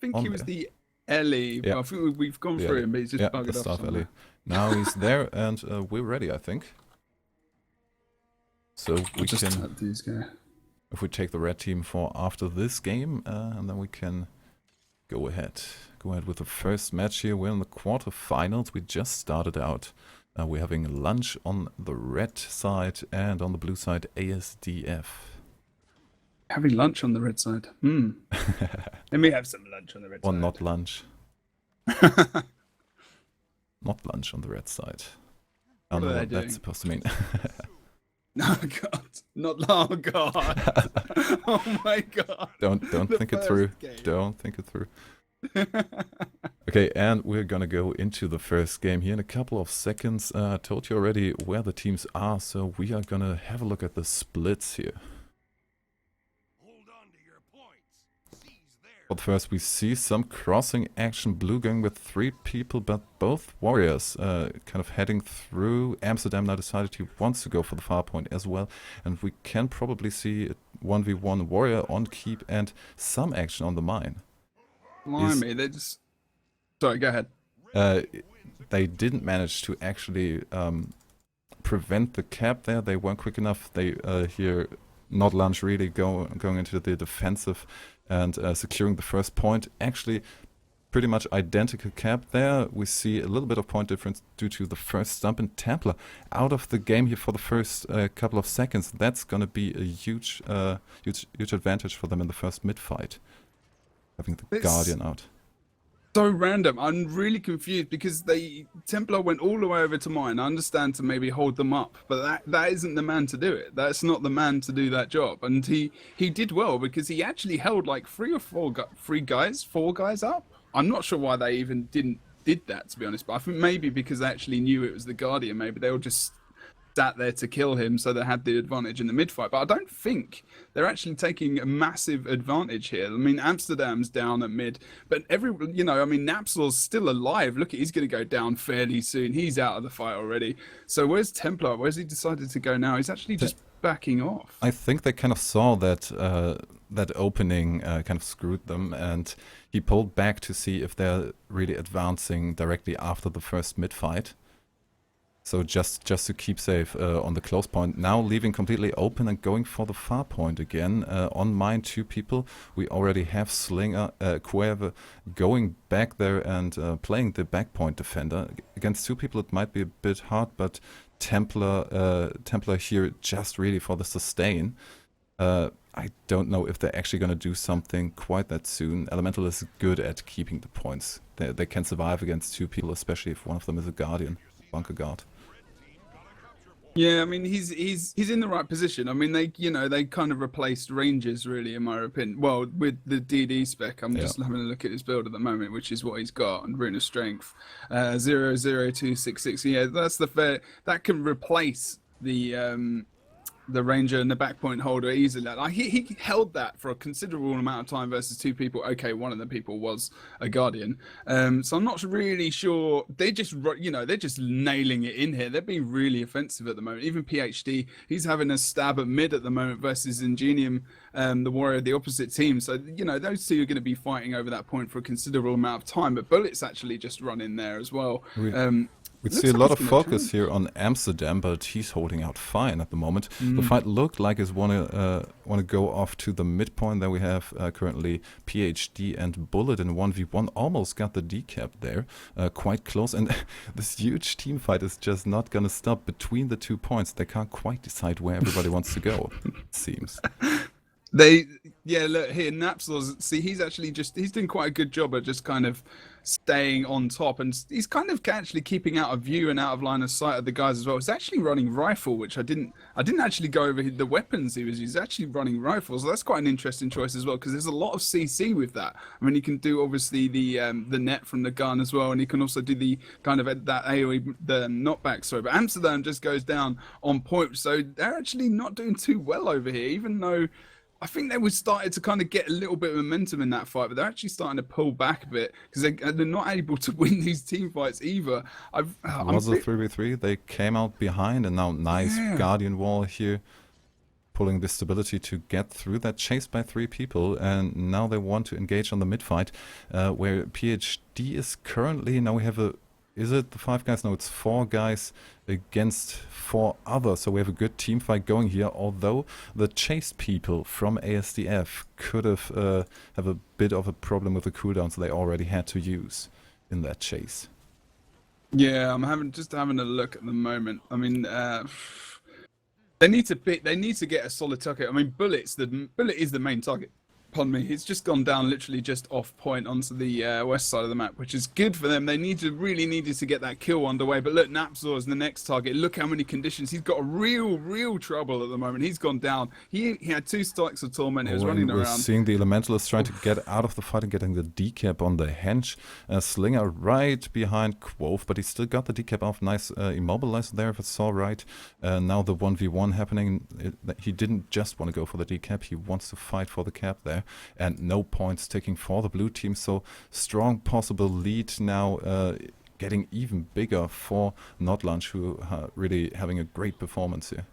think on he was there. the Ellie. Yeah. I think we've gone Yeah, through him, but he's just yeah, the buggered off staff alley. somewhere. Now he's there, and we're ready, I think. So I'll we just can, let these go. if we take the red team for after this game, and then we can go ahead with the first match here. We're in the quarterfinals. We just started out. We're having lunch on the red side, and on the blue side, ASDF. Having lunch on the red side. Let me have some lunch on the red Or side. not lunch. Not lunch on the red side. I don't know what that's supposed to mean. Oh god. Not oh god. Oh my god. Don't think it through. Don't think it through. Okay, and we're gonna go into the first game here in a couple of seconds. I told you already where the teams are, so we are gonna have a look at the splits here. But first, we see some crossing action. Blue going with 3 people, but both warriors kind of heading through. Amsterdam now decided he wants to go for the far point as well. And we can probably see 1v1 warrior on keep and some action on the mine. Blimey, they just... Sorry, go ahead. They didn't manage to actually prevent the cap there. They weren't quick enough. They here, Not Lunch really going into the defensive and securing the first point. Actually, pretty much identical cap there. We see a little bit of point difference due to the first stump, and Templar out of the game here for the first couple of seconds. That's going to be a huge advantage for them in the first mid-fight, having the Guardian out. So random. I'm really confused because Templar went all the way over to mine. I understand to maybe hold them up, but that isn't the man to do it. That's not the man to do that job. And he did well because he actually held like 4 guys up. I'm not sure why they even did that, to be honest. But I think maybe because they actually knew it was the Guardian. Maybe they were just sat there to kill him, so they had the advantage in the mid fight. But I don't think they're actually taking a massive advantage here. I mean, Amsterdam's down at mid, but I mean, Napsil's still alive. Look, he's going to go down fairly soon. He's out of the fight already. So where's Templar? Where's he decided to go now? He's actually just backing off. I think they kind of saw that that opening kind of screwed them, and he pulled back to see if they're really advancing directly after the first mid fight. So just to keep safe on the close point. Now leaving completely open and going for the far point again. On mine, 2 people. We already have Slinger, Cueve going back there and playing the back point defender. Against 2 people it might be a bit hard, but Templar here just really for the sustain. I don't know if they're actually going to do something quite that soon. Elemental is good at keeping the points. They can survive against 2 people, especially if one of them is a Guardian, bunker guard. Yeah, I mean, he's in the right position. I mean, they kind of replaced Rangers, really, in my opinion. Well, with the DD spec, I'm just having a look at his build at the moment, which is what he's got, and Rune of Strength, 00266. Yeah, that's the fair. That can replace the Ranger and the backpoint holder easily. Like, he held that for a considerable amount of time versus 2 people. Okay, one of the people was a Guardian. So I'm not really sure. They're just nailing it in here. They're being really offensive at the moment. Even PhD, he's having a stab at mid at the moment versus Ingenium, the warrior, the opposite team. So, those 2 are going to be fighting over that point for a considerable amount of time. But Bullet's actually just run in there as well. We see a lot of focus here on Amsterdam, but he's holding out fine at the moment. The fight looked like he's wanna go off to the midpoint. There we have currently PhD and Bullet in 1v1. Almost got the decap there, quite close. And this huge team fight is just not gonna stop between the 2 points. They can't quite decide where everybody wants to go, it seems. Look here, Napsil's, see, he's doing quite a good job at just kind of staying on top, and he's kind of actually keeping out of view and out of line of sight of the guys as well. He's actually running rifle, which I didn't actually go over the weapons he was using. He's actually running rifles. So that's quite an interesting choice as well, because there's a lot of CC with that. I mean, he can do obviously the net from the gun as well, and he can also do the kind of that AoE, the knockback. Sorry, but Amsterdam just goes down on point. So they're actually not doing too well over here, even though I think they were starting to kind of get a little bit of momentum in that fight, but they're actually starting to pull back a bit because they're not able to win these team fights either. Was a 3v3. They came out behind, and now nice Guardian wall here. pulling the stability to get through that, chased by 3 people, and now they want to engage on the mid fight, where PhD is currently, now we have a, is it the 5 guys? No, it's 4 guys against 4 others, so we have a good team fight going here, although the chased people from ASDF could have a bit of a problem with the cooldowns they already had to use in that chase. Yeah, I'm just having a look at the moment. I mean, they need to get a solid target. I mean, Bullet is the main target. Pardon me, he's just gone down literally just off point onto the west side of the map, which is good for them. They really needed to get that kill underway. But look, Napzor is the next target. Look how many conditions. He's got a real trouble at the moment. He's gone down. He had 2 stacks of Torment. He was running we're around. Seeing the Elementalist trying to get out of the fight and getting the decap on the Henge. Slinger right behind Quoth, but he still got the decap off. Nice immobilizer there, if I saw right. Now the 1v1 happening. He didn't just want to go for the decap. He wants to fight for the cap there. And no points taking for the blue team, so strong possible lead now, getting even bigger for Not Lunch, who are really having a great performance here.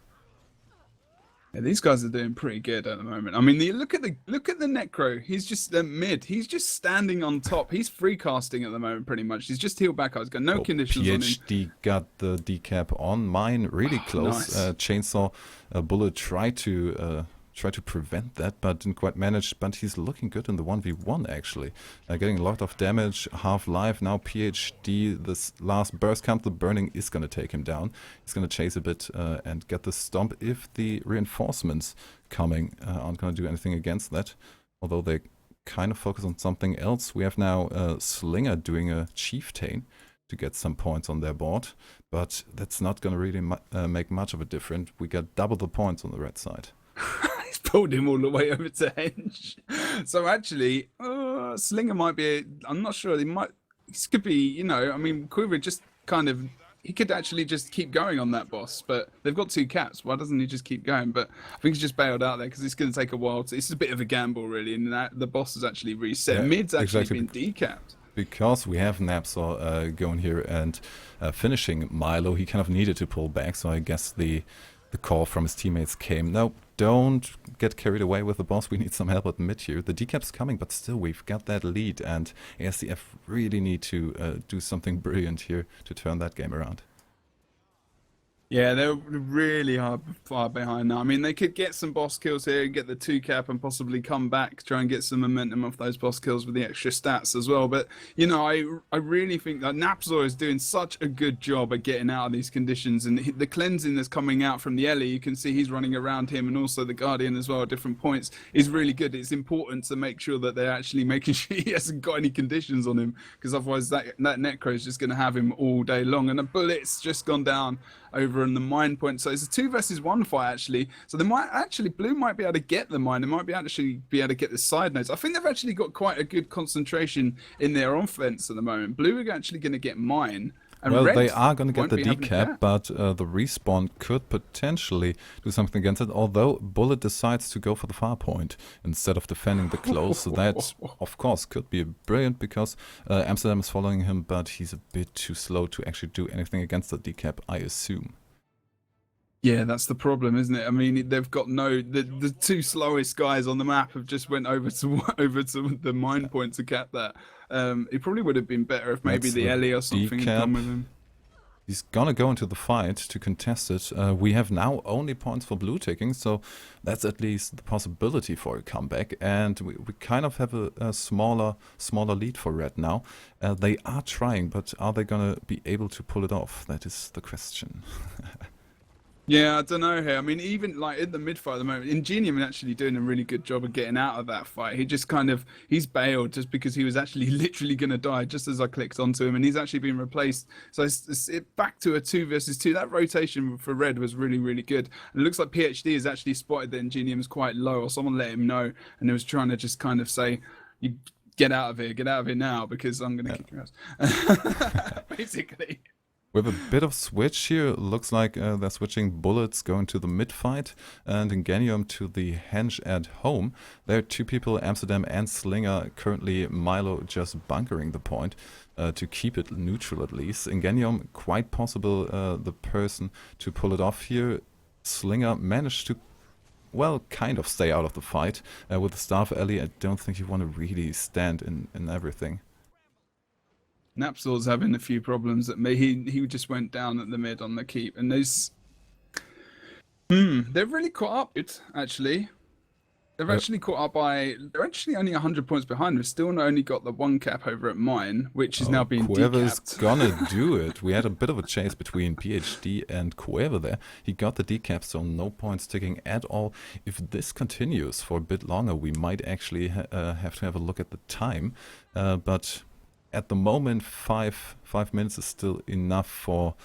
Yeah, these guys are doing pretty good at the moment. I mean, look at the Necro. He's just mid. He's just standing on top. He's free casting at the moment, pretty much. He's just healed back. He's got no conditions on him. PhD got the decap on mine, really close. Nice. Chainsaw Bullet tried to prevent that, but didn't quite manage. But he's looking good in the 1v1 actually, getting a lot of damage. Half life now. PhD, this last burst count, the burning is going to take him down. He's going to chase a bit and get the stomp if the reinforcements coming aren't going to do anything against that, although they kind of focus on something else. We have now Slinger doing a chieftain to get some points on their board, but that's not going to really make much of a difference. We got double the points on the red side. He's pulled him all the way over to Henge. So actually, Slinger might be. I'm not sure. This could be. You know, I mean, Quiver just kind of. He could actually just keep going on that boss, but they've got 2 caps. Why doesn't he just keep going? But I think he's just bailed out there because it's going to take a while. It's a bit of a gamble, really, and the boss has actually reset. Yeah, Mid's actually exactly. been decapped. Because we have Napzor going here and finishing Milo, he kind of needed to pull back, so I guess the call from his teammates came, no, don't get carried away with the boss, we need some help at mid here. The decap's coming, but still we've got that lead, and ASDF really need to do something brilliant here to turn that game around. Yeah, they're really far behind now. I mean, they could get some boss kills here, get the 2 cap, and possibly come back, try and get some momentum off those boss kills with the extra stats as well. But, you know, I really think that Napzor is doing such a good job at getting out of these conditions. And the cleansing that's coming out from the Ellie, you can see he's running around him, and also the Guardian as well at different points, is really good. It's important to make sure that they're actually making sure he hasn't got any conditions on him, because otherwise that Necro is just going to have him all day long. And the Bullet's just gone down over in the mine point, so it's a 2 versus 1 fight actually. So they might actually, blue might be able to get the mine. They might be able to get the side nodes. I think they've actually got quite a good concentration in their offense at the moment. Blue are actually going to get mine. And well, red they are going to get the won't be having decap, but the respawn could potentially do something against it, although Bullet decides to go for the far point instead of defending the close. So that, of course, could be brilliant because Amsterdam is following him, but he's a bit too slow to actually do anything against the decap, I assume. Yeah, that's the problem, isn't it? I mean, they've got the 2 slowest guys on the map have just went over to the mine point to cap that. It probably would have been better if maybe the Ellie or something had come with him. He's gonna go into the fight to contest it. We have now only points for blue taking, so that's at least the possibility for a comeback. And we kind of have a smaller lead for red now. They are trying, but are they gonna be able to pull it off? That is the question. Yeah, I don't know here. I mean, even like in the mid fight at the moment, Ingenium is actually doing a really good job of getting out of that fight. He just he's bailed just because he was actually literally going to die just as I clicked onto him, and he's actually been replaced. So it's back to a 2 versus 2. That rotation for red was really good. And it looks like PhD has actually spotted that Ingenium is quite low, or someone let him know, and he was trying to just kind of say, "You get out of here now, because I'm going to kick your ass." Basically. We have a bit of switch here. Looks like they're switching Bullets going to the mid fight and Ingenium to the Henge at home. There are 2 people, Amsterdam and Slinger. Currently Milo just bunkering the point to keep it neutral at least. Ingenium, quite possible the person to pull it off here. Slinger managed to well, kind of stay out of the fight. With the Staff Alley, I don't think you want to really stand in everything. Napsor's having a few problems at me. He just went down at the mid on the keep, and those they've really caught up. Actually, they've actually caught up by. They're actually only 100 points behind. We've still only got the 1 cap over at mine, which is now being Cueva's decapped. gonna do it. We had a bit of a chase between PhD and Cueva there. He got the decap, so no points ticking at all. If this continues for a bit longer, we might actually have to have a look at the time. But at the moment, five minutes is still enough for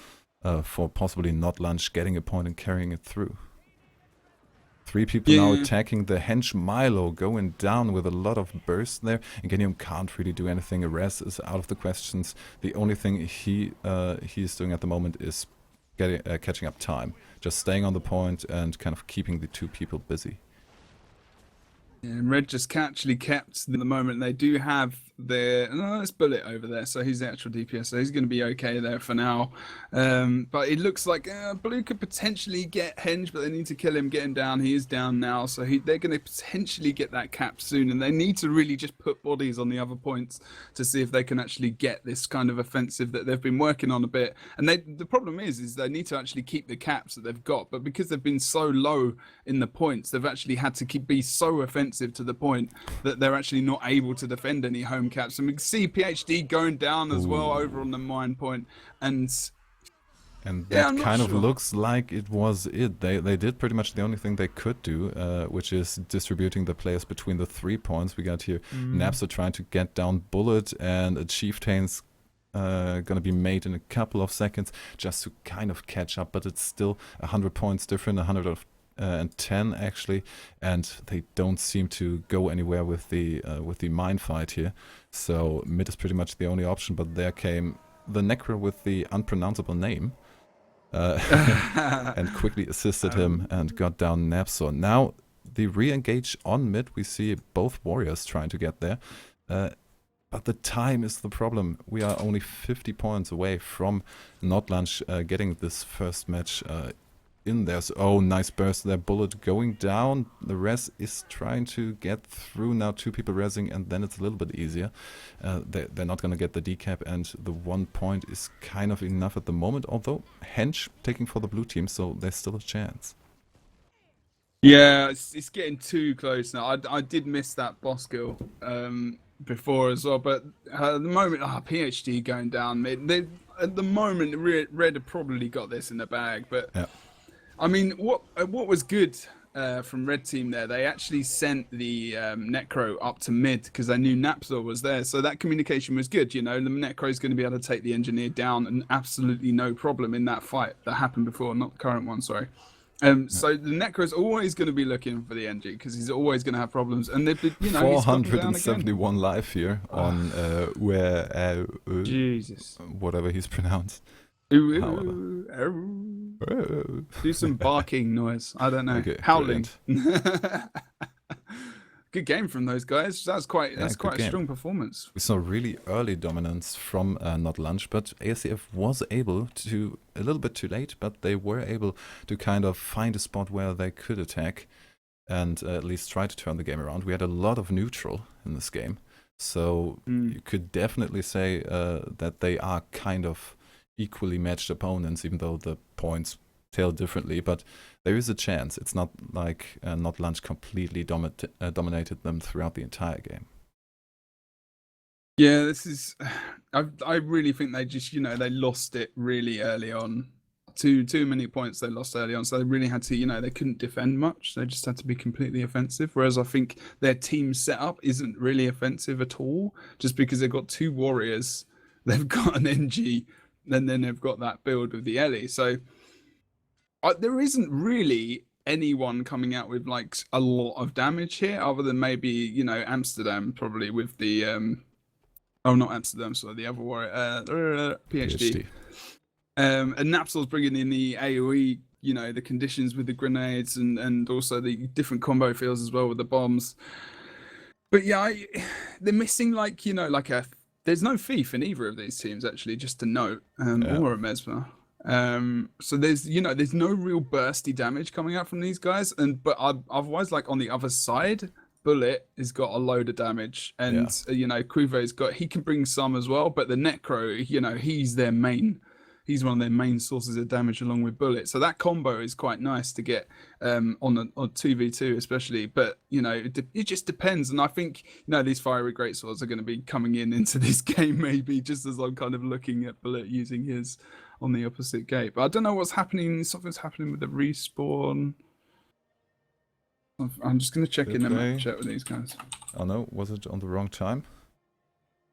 possibly Not Lunch getting a point and carrying it through. 3 people now attacking the hench Milo, going down with a lot of burst there. Ingenium can't really do anything. Res is out of the questions. The only thing he's doing at the moment is catching up time. Just staying on the point and kind of keeping the 2 people busy. Yeah, and Red just actually kept the moment. They do have their it's Bullet over there, so he's the actual DPS, so he's going to be okay there for now. But it looks like Blue could potentially get Henge, but they need to kill him, get him down. He is down now, so they're going to potentially get that cap soon, and they need to really just put bodies on the other points to see if they can actually get this kind of offensive that they've been working on a bit. And the problem is they need to actually keep the caps that they've got, but because they've been so low in the points, they've actually had to be so offensive to the point that they're actually not able to defend any home caps. And we can see PhD going down as well over on the mine point, and that kind of looks like it was it. They did pretty much the only thing they could do, which is distributing the players between the 3 points. We got here Napster trying to get down Bullet, and a Chieftain's gonna be made in a couple of seconds just to kind of catch up, but it's still 100 points different, 110 actually, and they don't seem to go anywhere with the mine fight here. So mid is pretty much the only option, but there came the Necro with the unpronounceable name and quickly assisted him and got down Napsor. Now the re-engage on mid, we see both warriors trying to get there, but the time is the problem. We are only 50 points away from Not Lunch getting this first match in there. So, oh, nice burst there. Bullet going down. The res is trying to get through now. 2 people resing, and then it's a little bit easier. They're not going to get the decap, and the 1 point is kind of enough at the moment. Although Hench taking for the blue team, so there's still a chance. Yeah, it's getting too close now. I did miss that boss kill before as well, but at the moment, PhD going down mid. At the moment, Red have probably got this in the bag, but. Yeah. I mean, what was good from Red Team there, they actually sent the Necro up to mid because they knew Napsor was there. So that communication was good, you know. The Necro is going to be able to take the Engineer down and absolutely no problem in that fight that happened before, not the current one, sorry. So the Necro is always going to be looking for the NG because he's always going to have problems. And they've been, you know, 471 live here on where Jesus, whatever he's pronounced. Do some barking noise. I don't know. Okay, howling. Good game from those guys. That's quite a strong performance. We saw really early dominance from Not Lunch, but ASDF was able to, a little bit too late, but they were able to kind of find a spot where they could attack and at least try to turn the game around. We had a lot of neutral in this game, so you could definitely say that they are kind of equally matched opponents, even though the points tell differently, but there is a chance. It's not like Not Lunch completely dominated them throughout the entire game. Yeah, this is. I really think they just, you know, they lost it really early on. Too many points they lost early on, so they really had to, you know, they couldn't defend much. They just had to be completely offensive. Whereas I think their team setup isn't really offensive at all, just because they've got 2 warriors, they've got an NG, and then they've got that build with the Ellie. So there isn't really anyone coming out with like a lot of damage here, other than maybe, you know, Amsterdam probably with the not Amsterdam, sorry, the other warrior, PhD. And Napsol's bringing in the AoE, you know, the conditions with the grenades and also the different combo fields as well with the bombs. But yeah, they're missing like, you know, like there's no thief in either of these teams actually, just to note, or a Mesmer. So there's there's no real bursty damage coming out from these guys, but otherwise, like on the other side, Bullet has got a load of damage, and Kuve's he can bring some as well, but the Necro, he's one of their main sources of damage along with Bullet. So that combo is quite nice to get on 2v2 especially. But it just depends, and I think these fiery greatswords are going to be coming into this game maybe just as I'm kind of looking at Bullet using his on the opposite gate. But I don't know what's happening. Something's happening with the respawn. I'm just going to check in the map chat with these guys. Oh no, was it on the wrong time?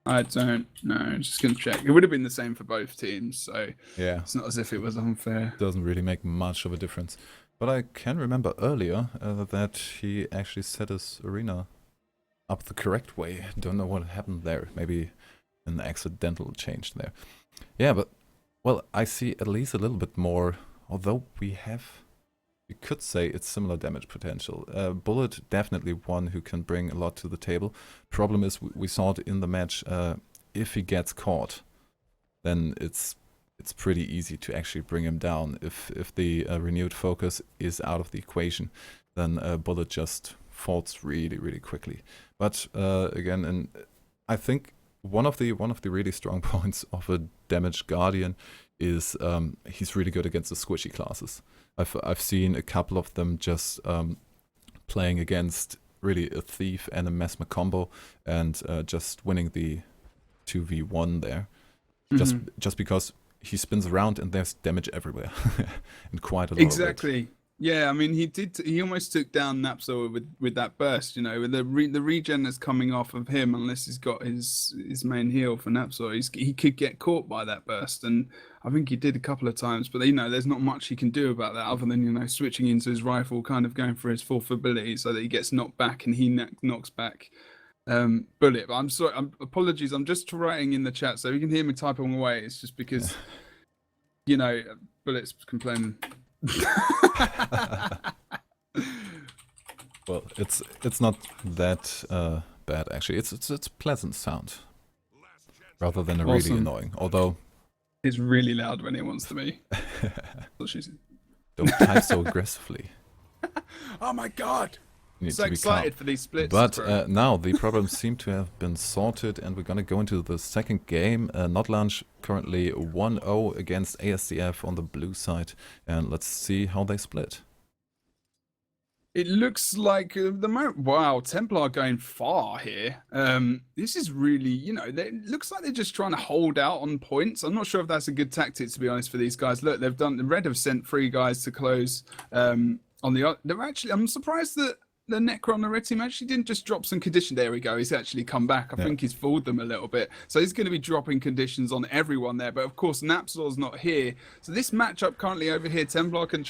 I don't know. I'm just going to check. It would have been the same for both teams, so yeah, it's not as if it was unfair. Doesn't really make much of a difference. But I can remember earlier that he actually set his arena up the correct way. Don't know what happened there. Maybe an accidental change there. Yeah, but well, I see at least a little bit more, although we could say it's similar damage potential. Bullet, definitely one who can bring a lot to the table. Problem is, we saw it in the match, if he gets caught, then it's pretty easy to actually bring him down. If the renewed focus is out of the equation, then Bullet just falls really, really quickly. But again, and I think one of the really strong points of a damaged Guardian is he's really good against the squishy classes. I've seen a couple of them just playing against really a Thief and a Mesmer combo and just winning the 2v1 there. Just because he spins around and there's damage everywhere and quite a lot of it. Exactly. Yeah, I mean, he almost took down Napsor with that burst, with the regen that's coming off of him, unless he's got his main heal for Napsor. He could get caught by that burst, and I think he did a couple of times, but there's not much he can do about that other than, switching into his rifle, kind of going for his fourth ability so that he gets knocked back and he knocks back Bullet. But I'm sorry, apologies, I'm just writing in the chat, so you can hear me typing away. It's just because, Bullet's complaining. Well, it's not that bad actually. It's pleasant sound rather than a really annoying. Although it's really loud when it wants to be. Don't type so aggressively. Oh my god! You need so to be excited calm. for these splits. But now the problems seem to have been sorted, and we're gonna go into the second game. Not Lunch currently 1-0 against ASDF on the blue side, and let's see how they split. It looks like wow, Templar going far here. This is really, it looks like they're just trying to hold out on points. I'm not sure if that's a good tactic, to be honest, for these guys. Look, the Red have sent 3 guys to close on the. I'm surprised that the Necro on the red team actually didn't just drop some condition. There we go. He's actually come back. I think he's fooled them a little bit. So he's going to be dropping conditions on everyone there. But of course, Napsor's not here. So this matchup currently over here, Templar can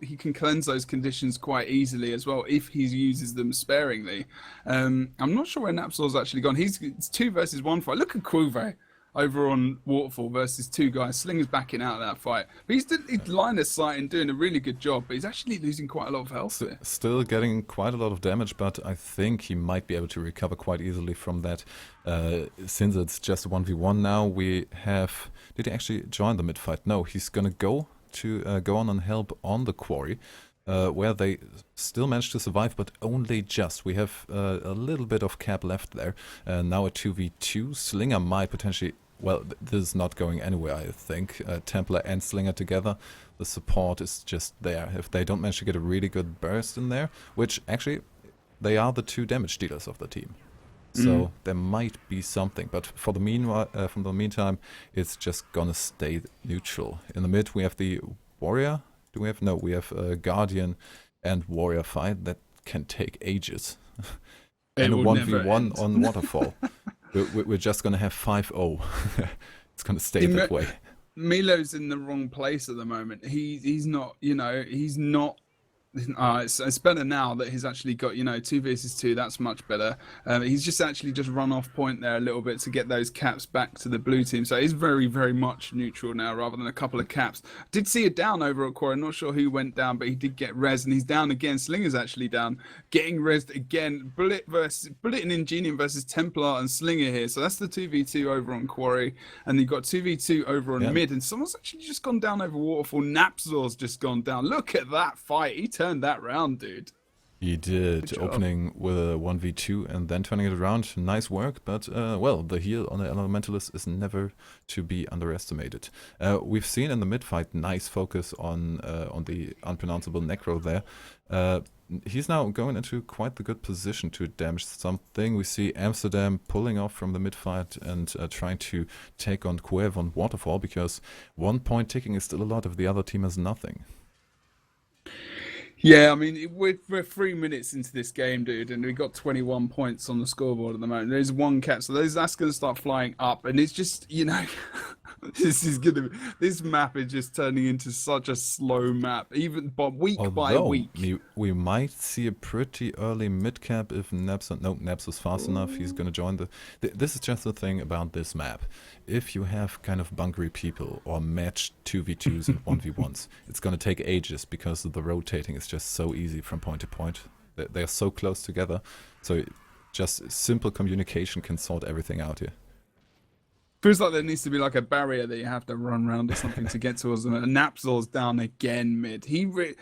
he can cleanse those conditions quite easily as well if he uses them sparingly. I'm not sure where Napsor's actually gone. It's 2 versus 1 fight. Look at Quve over on Waterfall versus 2 guys. Slinger's backing out of that fight. But he's line of sight and doing a really good job, but he's actually losing quite a lot of health there. Still getting quite a lot of damage, but I think he might be able to recover quite easily from that. Since it's just a 1v1 now, we have... Did he actually join the mid-fight? No, he's gonna go on and help on the quarry. Where they still managed to survive, but only just. We have a little bit of cap left there. Now a 2v2. Slinger might potentially... Well, this is not going anywhere, I think. Templar and Slinger together. The support is just there. If they don't manage to get a really good burst in there, which actually, they are the 2 damage dealers of the team. So there might be something, but for the meantime, it's just gonna stay neutral. In the mid, we have the Warrior. Do we have? No, we have a Guardian and Warrior fight that can take ages. And a 1v1 on Waterfall. We're just going to have 5-0. It's going to stay that way. Milo's in the wrong place at the moment. He's not, he's not It's better now that he's actually got, 2 versus 2. That's much better. He's just run off point there a little bit to get those caps back to the blue team. So he's very, very much neutral now rather than a couple of caps. Did see it down over at Quarry. I'm not sure who went down, but he did get res, and he's down again. Slinger's actually down, getting resed again. Bullet and Ingenium versus Templar and Slinger here. So that's the 2v2 over on Quarry, and you've got 2v2 over on mid, and someone's actually just gone down over Waterfall. Napzor's just gone down. Look at that fight. He turned that round, dude. He did, opening with a 1v2 and then turning it around. Nice work, but well, the heal on the Elementalist is never to be underestimated. We've seen in the mid fight nice focus on the unpronounceable Necro there. He's now going into quite the good position to damage something. We see Amsterdam pulling off from the mid fight and trying to take on Cuev on Waterfall, because 1 point ticking is still a lot if the other team has nothing. Yeah, I mean, we're 3 minutes into this game, dude, and we've got 21 points on the scoreboard at the moment. There's 1 cap, so that's going to start flying up, and it's just, this map is just turning into such a slow map, even but week by week. We might see a pretty early mid cap if Naps is fast enough. He's going to join this is just the thing about this map. If you have kind of bunkery people or matched 2v2s and 1v1s, it's going to take ages because the rotating is just so easy from point to point. They're so close together, so just simple communication can sort everything out here. Feels like there needs to be like a barrier that you have to run around or something to get towards them. And Napzor's down again mid. The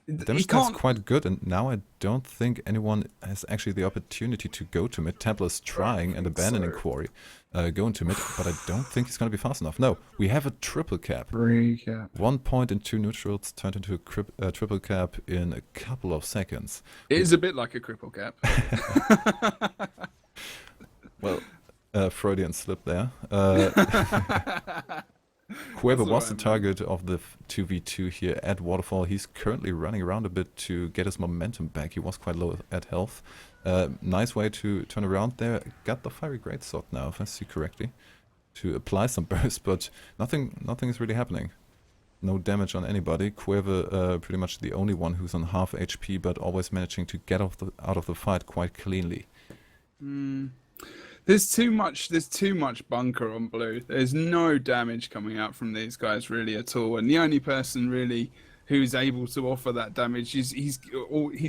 damage is quite good, and now I don't think anyone has actually the opportunity to go to mid. Templar's trying and abandoning Quarry, going to mid, but I don't think he's going to be fast enough. No, we have a triple cap. 3 cap. 1 point and 2 neutrals turned into a triple cap in a couple of seconds. It is a bit like a cripple cap. Well, Freudian slip there. Whoever was the target of the 2v2 here at Waterfall, he's currently running around a bit to get his momentum back. He was quite low at health. Nice way to turn around there. Got the Fiery Greatsword now, if I see correctly, to apply some burst, but nothing is really happening. No damage on anybody. Cueva pretty much the only one who's on half HP, but always managing to get out of the fight quite cleanly. There's too much bunker on blue. There's no damage coming out from these guys really at all, and the only person really who's able to offer that damage is he's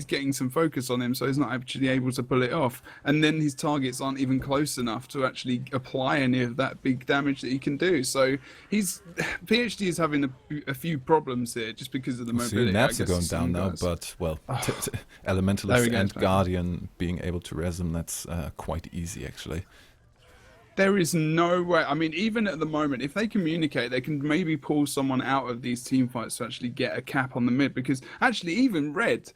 getting some focus on him, so he's not actually able to pull it off, and then his targets aren't even close enough to actually apply any of that big damage that he can do. So PhD is having a few problems here just because of the mobility. Naps are going down now, but well, Elementalist and Guardian being able to res him, that's quite easy actually. There is no way. I mean, even at the moment, if they communicate, they can maybe pull someone out of these team fights to actually get a cap on the mid. Because actually, even Red,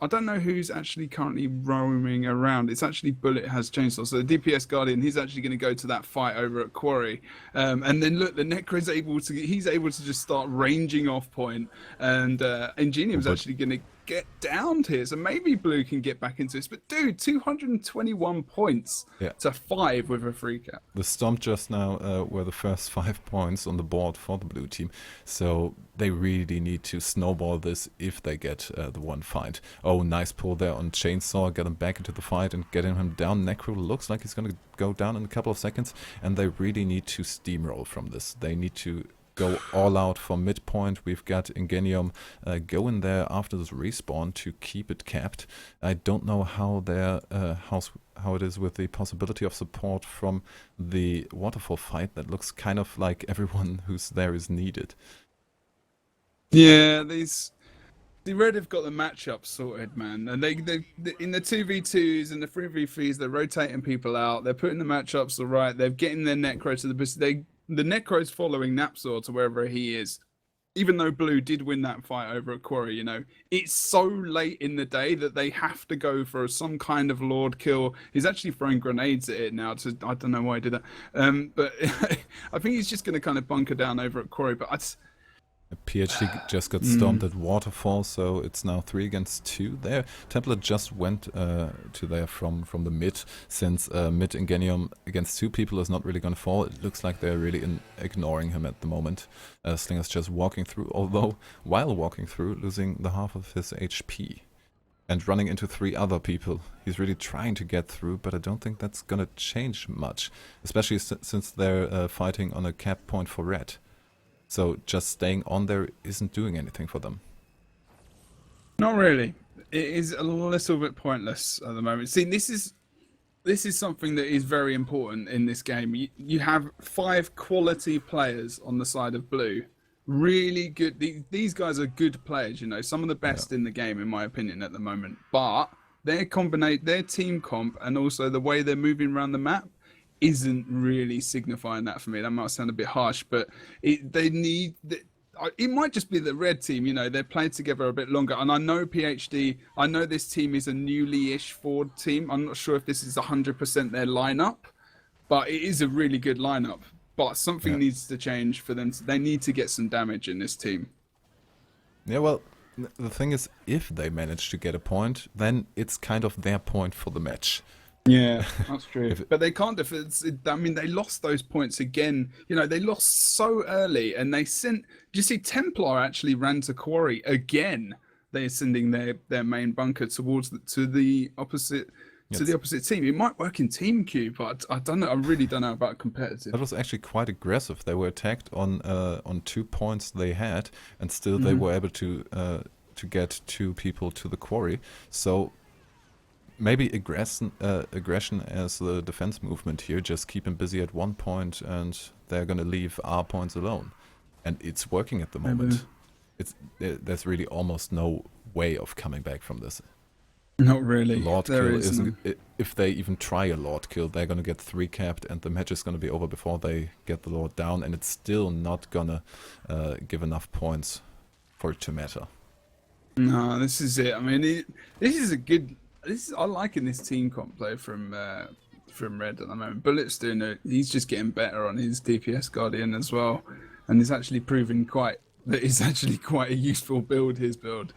I don't know who's actually currently roaming around. It's actually Bullet has Chainsaw. So the DPS Guardian, he's actually going to go to that fight over at Quarry. And then look, the Necro's he's able to just start ranging off point. And Ingenium's actually going to get downed here, so maybe blue can get back into this. But dude, 221 points to 5 with a free cap. The Stomp just now were the first 5 points on the board for the blue team, so they really need to snowball this if they get the one fight. Oh, nice pull there on Chainsaw, get him back into the fight and getting him down. Necro looks like he's gonna go down in a couple of seconds, and they really need to steamroll from this. They need to go all out for midpoint. We've got Ingenium going there after this respawn to keep it capped. I don't know how how it is with the possibility of support from the Waterfall fight. That looks kind of like everyone who's there is needed. Yeah, the Red have got the matchup sorted, man, and they in the 2v2s and the 3v3s, they're rotating people out. They're putting the matchups all right. They're getting their Necro to the Necro's following Napzor to wherever he is. Even though blue did win that fight over at Quarry, it's so late in the day that they have to go for some kind of Lord kill. He's actually throwing grenades at it now. I don't know why he did that. But I think he's just going to kind of bunker down over at Quarry. But PhD just got stomped at Waterfall, so it's now 3 against 2 there. Templar just went to there from the mid, since mid Ingenium against 2 people is not really going to fall. It looks like they're really ignoring him at the moment. Slinger's just walking through, although while walking through, losing the half of his HP. And running into 3 other people. He's really trying to get through, but I don't think that's going to change much. Especially since they're fighting on a cap point for red. So just staying on there isn't doing anything for them. Not really. It is a little bit pointless at the moment. See, this is something that is very important in this game. You have 5 quality players on the side of blue. Really good. These guys are good players, you know, some of the best in the game, in my opinion, at the moment. But their team comp and also the way they're moving around the map isn't really signifying that for me. That might sound a bit harsh, but it might just be the red team, you know, they're playing together a bit longer. And I know I know this team is a newly-ish forward team. I'm not sure if this is 100% their lineup, but it is a really good lineup. But something needs to change for them. They need to get some damage in this team. Yeah, well, the thing is, if they manage to get a point, then it's kind of their point for the match. Yeah, that's true. But they can't I mean, they lost those points again. You know, they lost so early, and they sent. Do you see Templar actually ran to Quarry again? They're sending their main bunker towards the opposite team. It might work in team queue, but I don't know. I really don't know about competitive. That was actually quite aggressive. They were attacked on 2 points they had, and still they were able to get 2 people to the Quarry. So. Maybe aggression as the defense movement here, just keep him busy at 1 point and they're gonna leave our points alone. And it's working at the moment. There's really almost no way of coming back from this. Not really. Lord kill isn't, if they even try a Lord kill, they're gonna get 3 capped and the match is gonna be over before they get the Lord down, and it's still not gonna give enough points for it to matter. No, this is it. I mean, this is a good... I'm liking this team comp play from Red at the moment. Bullet's doing it. He's just getting better on his DPS Guardian as well, and it's actually proving that it's actually quite a useful build. His build.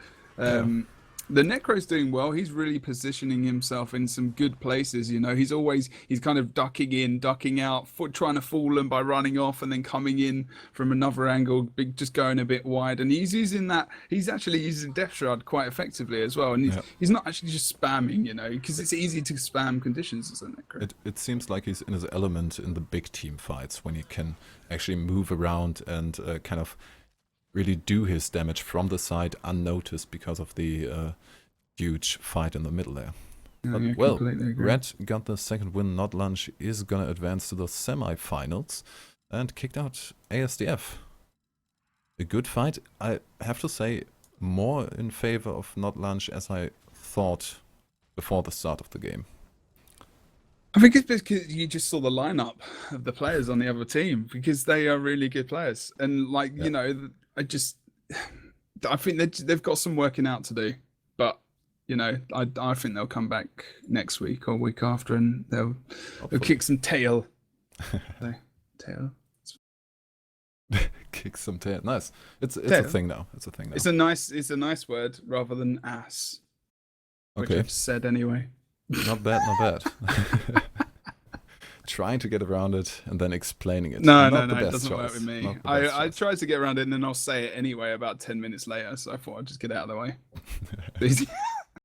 The Necro's doing well. He's really positioning himself in some good places. You know, he's kind of ducking in, ducking out, trying to fool them by running off and then coming in from another angle, just going a bit wide. And he's using that. He's actually using Death Shroud quite effectively as well. And he's not actually just spamming, you know, because it's easy to spam conditions as a Necro. It seems like he's in his element in the big team fights when he can actually move around and kind of really do his damage from the side unnoticed because of the huge fight in the middle there. But, well, Red got the second win. Not Lunch is gonna advance to the semi-finals and kicked out ASDF. A good fight. I have to say, more in favor of Not Lunch as I thought before the start of the game. I think it's because you just saw the lineup of the players on the other team, because they are really good players. And like, you know, I think they've got some working out to do, but you know, I think they'll come back next week or week after, and they'll kick some tail. Tail. Kick some tail. Nice. It's a thing now. It's a thing now. It's a nice word rather than ass. Which Okay. I've said anyway. Not bad. Not bad. Trying to get around it and then explaining it. No, Not the it best doesn't work choice. with me. Not the best I choice. tried to get around it and then I'll say it anyway about 10 minutes later, so I thought I'd just get it out of the way.